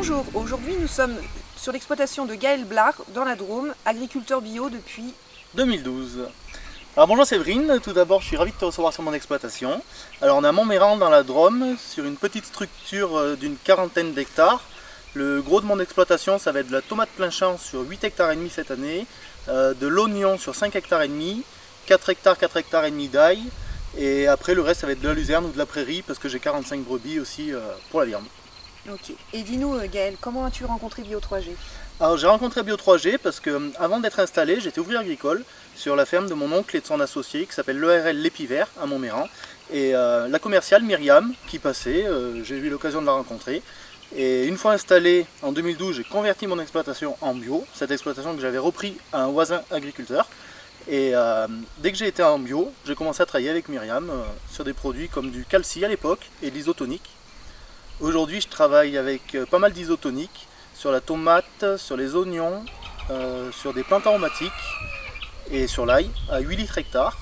Bonjour, aujourd'hui nous sommes sur l'exploitation de Gaël Blard dans la Drôme, agriculteur bio depuis 2012. Alors bonjour Séverine, tout d'abord je suis ravi de te recevoir sur mon exploitation. Alors on est à Montméran dans la Drôme, sur une petite structure d'une quarantaine d'hectares. Le gros de mon exploitation ça va être de la tomate plein champ sur 8 hectares et demi cette année, de l'oignon sur 5 hectares et demi, 4 hectares et demi d'ail, et après le reste ça va être de la luzerne ou de la prairie parce que j'ai 45 brebis aussi pour la viande. Ok. Et dis-nous Gaël, comment as-tu rencontré Bio3G? Alors j'ai rencontré Bio3G parce que avant d'être installé, j'étais ouvrier agricole sur la ferme de mon oncle et de son associé qui s'appelle l'ERL L'Épivert à Montméran. Et la commerciale Myriam qui passait, j'ai eu l'occasion de la rencontrer. Et une fois installé en 2012, j'ai converti mon exploitation en bio, cette exploitation que j'avais repris à un voisin agriculteur. Et dès que j'ai été en bio, j'ai commencé à travailler avec Myriam sur des produits comme du calci à l'époque et de l'isotonique. Aujourd'hui, je travaille avec pas mal d'isotoniques sur la tomate, sur les oignons, sur des plantes aromatiques et sur l'ail à 8 litres hectare.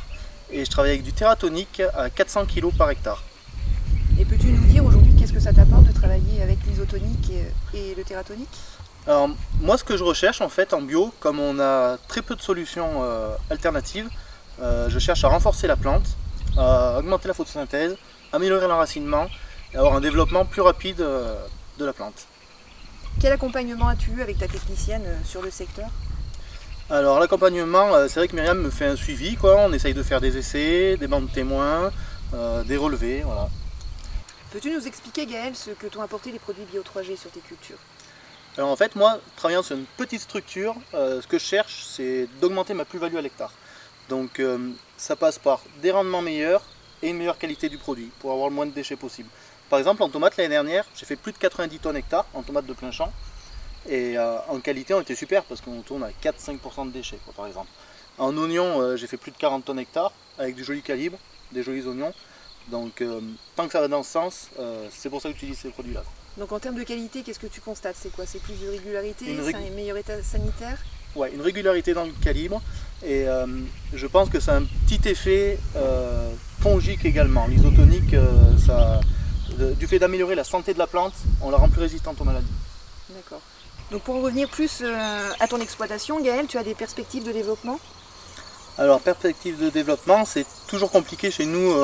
Et je travaille avec du terratonique à 400 kg par hectare. Et peux-tu nous dire aujourd'hui qu'est-ce que ça t'apporte de travailler avec l'isotonique et le terratonique? Alors, moi, ce que je recherche en fait en bio, comme on a très peu de solutions alternatives, je cherche à renforcer la plante, à augmenter la photosynthèse, améliorer l'enracinement et avoir un développement plus rapide de la plante. Quel accompagnement as-tu eu avec ta technicienne sur le secteur? Alors l'accompagnement, c'est vrai que Myriam me fait un suivi, on essaye de faire des essais, des bancs de témoins, des relevés, voilà. Peux-tu nous expliquer Gaël ce que t'ont apporté les produits Bio3G sur tes cultures? Alors en fait moi, travaillant sur une petite structure, ce que je cherche c'est d'augmenter ma plus-value à l'hectare. Donc ça passe par des rendements meilleurs et une meilleure qualité du produit pour avoir le moins de déchets possible. Par exemple en tomate l'année dernière, j'ai fait plus de 90 tonnes hectare en tomate de plein champ. Et en qualité on était super parce qu'on tourne à 4-5% de déchets par exemple. En oignon j'ai fait plus de 40 tonnes hectare avec du joli calibre, des jolis oignons. Donc tant que ça va dans ce sens, c'est pour ça que j'utilise ces produits là. Donc en termes de qualité, qu'est-ce que tu constates? C'est quoi? C'est plus de régularité? C'est un meilleur état sanitaire? Ouais, une régularité dans le calibre et je pense que ça a un petit effet fongique également. L'isotonique, du fait d'améliorer la santé de la plante, on la rend plus résistante aux maladies. D'accord. Donc pour en revenir plus à ton exploitation, Gaël, tu as des perspectives de développement? Alors perspective de développement, c'est toujours compliqué chez nous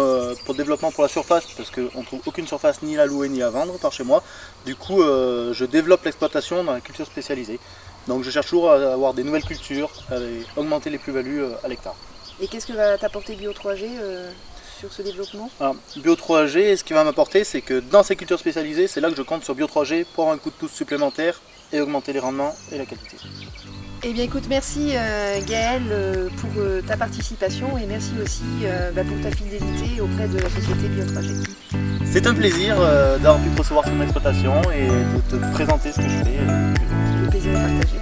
pour le développement pour la surface parce qu'on ne trouve aucune surface ni à louer ni à vendre par chez moi. Du coup je développe l'exploitation dans la culture spécialisée. Donc je cherche toujours à avoir des nouvelles cultures, à augmenter les plus-values à l'hectare. Et qu'est-ce que va t'apporter Bio3G sur ce développement? Alors, Bio3G, ce qui va m'apporter, c'est que dans ces cultures spécialisées, c'est là que je compte sur Bio3G pour avoir un coup de pouce supplémentaire et augmenter les rendements et la qualité. Eh bien écoute, merci Gaël pour ta participation et merci aussi pour ta fidélité auprès de la société Bio3G. C'est un plaisir d'avoir pu te recevoir sur mon exploitation et de te présenter ce que je fais. Le plaisir est partagé.